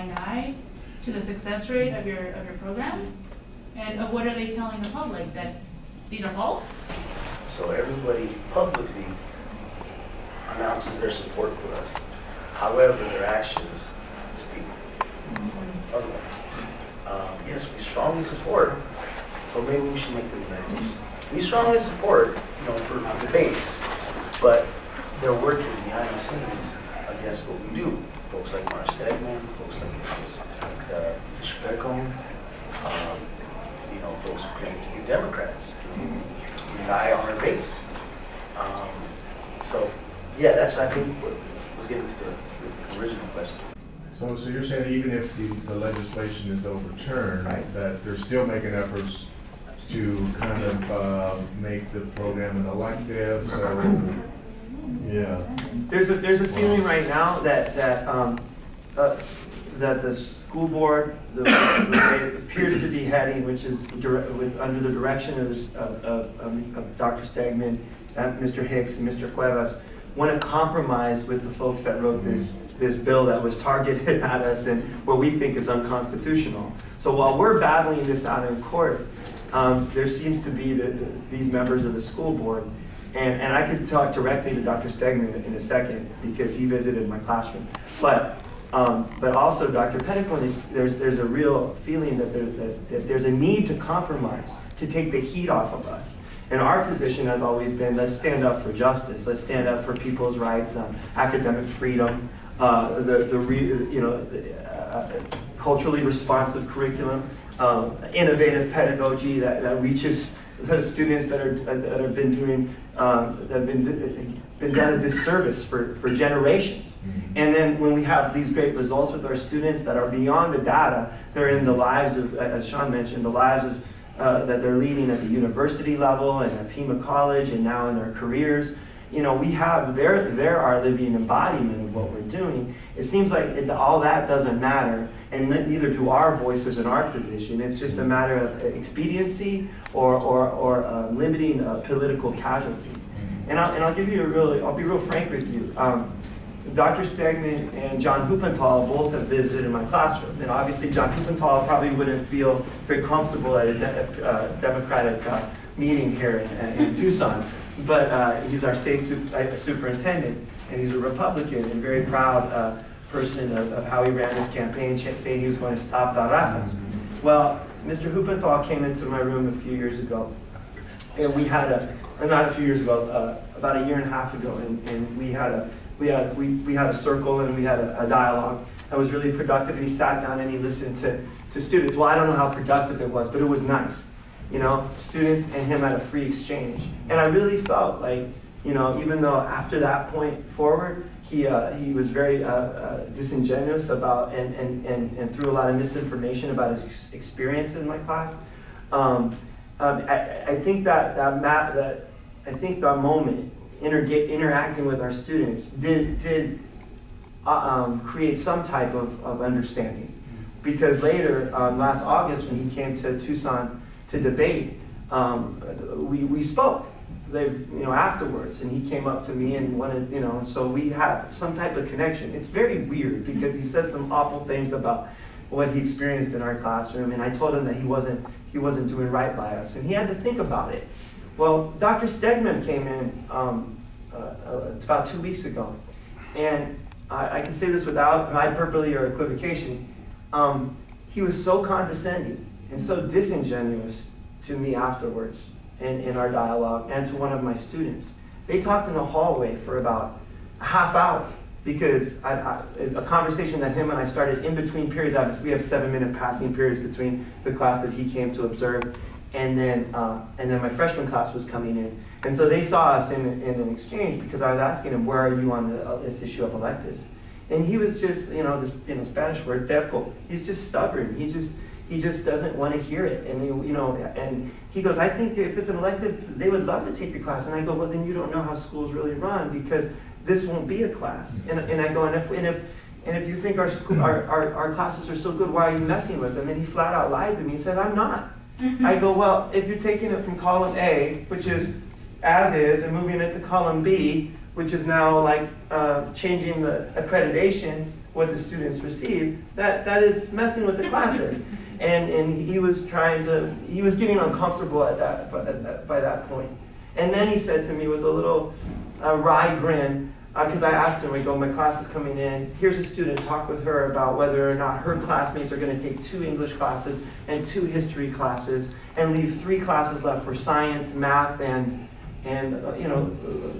blind eye to the success rate of your program? And what are they telling the public, that these are false? So everybody publicly announces their support for us. However, their actions speak otherwise. Yes, we strongly support, but maybe we should make them amends. We strongly support, for the base, but they're working behind the scenes against what we do. Folks like Mark Stegeman, folks like Stegeman, folks who claim to be Democrats, die on our base. So, yeah, that's, I think, what was getting to the original question. So you're saying even if the legislation is overturned, right, that they're still making efforts to kind of make the program an elective, so, yeah. There's a feeling right now that the school board, the way it appears to be heading, which is under the direction of Dr. Stegeman, Mr. Hicks, and Mr. Cuevas, want to compromise with the folks that wrote this bill that was targeted at us and what we think is unconstitutional. So while we're battling this out in court, there seems to be these members of the school board, and I could talk directly to Dr. Stegeman in a second because he visited my classroom. But also Dr. Petticoin, there's a real feeling that there's a need to compromise, to take the heat off of us. And our position has always been, let's stand up for justice. Let's stand up for people's rights, academic freedom, culturally responsive curriculum, innovative pedagogy that reaches the students that have been done a disservice for generations. And then when we have these great results with our students that are beyond the data, they're in the lives of, as Sean mentioned, the lives of that they're leading at the university level and at Pima College and now in their careers. They're our living embodiment of what we're doing. It seems like all that doesn't matter, and neither do our voices in our position. It's just a matter of expediency or limiting political casualty. And I'll be real frank with you. Dr. Stegeman and John Huppenthal both have visited my classroom. And obviously John Huppenthal probably wouldn't feel very comfortable at a Democratic meeting here in Tucson. But he's our state superintendent, and he's a Republican and very proud person of how he ran his campaign, saying he was going to stop La Raza. Well, Mr. Huppenthal came into my room a few years ago, and we had not a few years ago, about a year and a half ago, and we had a circle and we had a dialogue that was really productive, and he sat down and he listened to students. Well, I don't know how productive it was, but it was nice. Students and him had a free exchange. And I really felt like, even though after that point forward, he was very disingenuous about and threw a lot of misinformation about his experience in my class. I think that moment, interacting with our students, did create some type of understanding. Because later, last August, when he came to Tucson to debate, we spoke afterwards, and he came up to me and wanted, and so we had some type of connection. It's very weird because he said some awful things about what he experienced in our classroom, and I told him that he wasn't doing right by us, and he had to think about it. Well, Dr. Stegeman came in about 2 weeks ago, and I can say this without hyperbole or equivocation. He was so condescending and so disingenuous to me afterwards in our dialogue, and to one of my students. They talked in the hallway for about a half hour because a conversation that him and I started in between periods. Obviously, we have 7-minute passing periods between the class that he came to observe and then my freshman class was coming in. And so they saw us in an exchange because I was asking him, where are you on this issue of electives? And he was just, this Spanish word, terco. He's just stubborn. He just doesn't want to hear it. And and he goes, I think if it's an elective, they would love to take your class. And I go, well, then you don't know how schools really run, because this won't be a class. And I go, and if you think our classes are so good, why are you messing with them? And he flat out lied to me. He said, I'm not. I go, well, if you're taking it from column A, which is as is, and moving it to column B, which is now like changing the accreditation, what the students receive, that is messing with the classes. And he was getting uncomfortable at that, by that point. And then he said to me with a little wry grin, because I asked him, I go, my class is coming in, here's a student, talk with her about whether or not her classmates are going to take 2 English classes and 2 history classes, and leave 3 classes left for science, math, and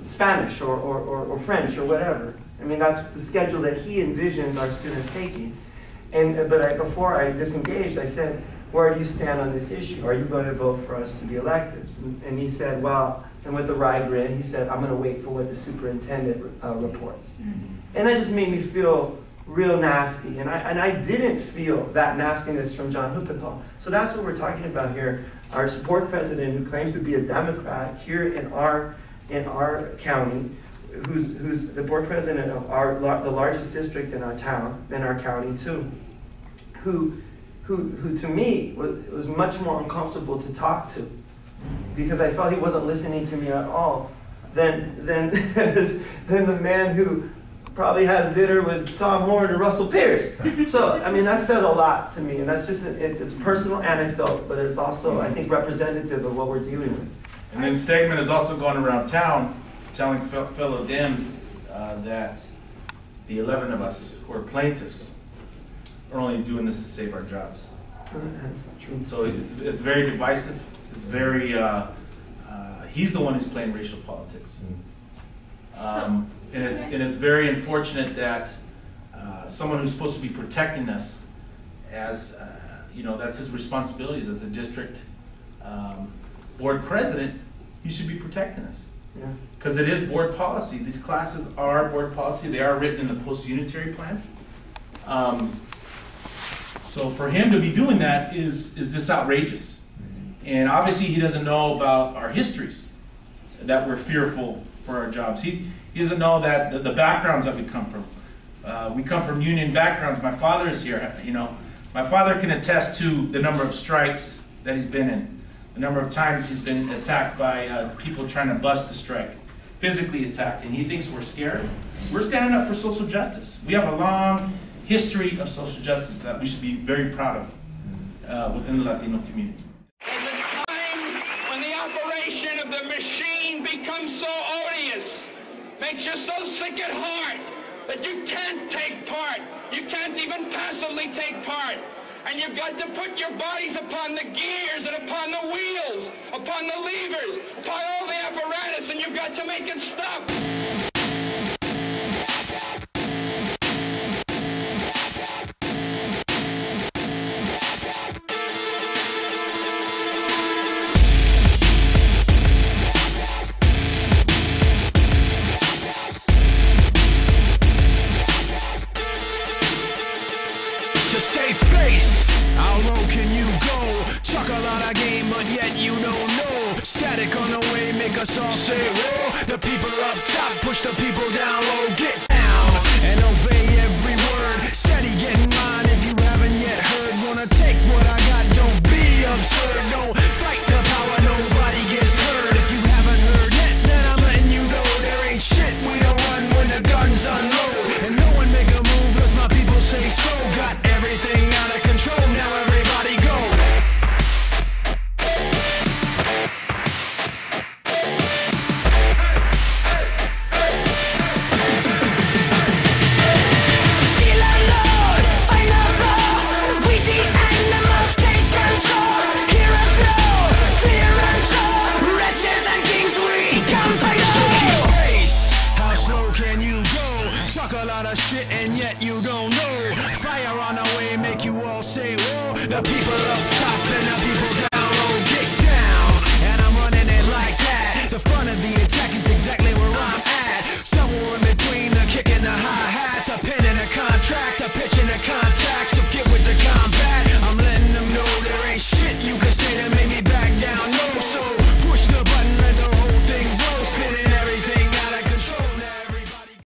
Spanish or French or whatever. I mean, that's the schedule that he envisions our students taking. But before I disengaged, I said, where do you stand on this issue? Are you going to vote for us to be elected? And he said, well, and with a wry grin, he said, I'm going to wait for what the superintendent reports. And that just made me feel real nasty. And I didn't feel that nastiness from John Huppenthal. So that's what we're talking about here. Our support president, who claims to be a Democrat here in our county, who's the board president of the largest district in our town, in our county too, who to me was much more uncomfortable to talk to, because I felt he wasn't listening to me at all, than the man who probably has dinner with Tom Horn and Russell Pierce. So, I mean, that says a lot to me, and that's just, it's a personal anecdote, but it's also, I think, representative of what we're dealing with. And then Stegeman is also going around town telling fellow Dems that the 11 of us who are plaintiffs are only doing this to save our jobs. That's not true. So it's very divisive. It's very, he's the one who's playing racial politics. And it's very unfortunate that someone who's supposed to be protecting us, as that's his responsibilities as a district board president, he should be protecting us. Yeah. Because it is board policy. These classes are board policy. They are written in the post-unitary plan. So for him to be doing that is just outrageous. And obviously he doesn't know about our histories, that we're fearful for our jobs. He doesn't know that the backgrounds that we come from. We come from union backgrounds. My father is here. My father can attest to the number of strikes that he's been in, the number of times he's been attacked by people trying to bust the strike, physically attacked, and he thinks we're scared. We're standing up for social justice. We have a long history of social justice that we should be very proud of within the Latino community. There's a time when the operation of the machine becomes so odious, makes you so sick at heart that you can't take part. You can't even passively take part. And you've got to put your bodies upon the gears and upon the wheels, upon the levers, upon all the apparatus, and you've got to make it stop. To save face, how low can you go? Chuck a lot of game, but yet you don't know. Static on the way, make us all say whoa. The people up top push the people down low. Get down and obey every word. Steady getting mine if you haven't yet heard. Wanna take what I got, don't be absurd. Don't fight the power, nobody gets hurt. If you haven't heard yet, then I'm letting you know there ain't shit we don't run when the guns unload. And no one make a move unless my people say so. Got everything out of control, now everybody go. Shit and yet you don't know. Fire on the way, make you all say whoa. The people up top and the people down low. Get down, and I'm running it like that. The front of the attack is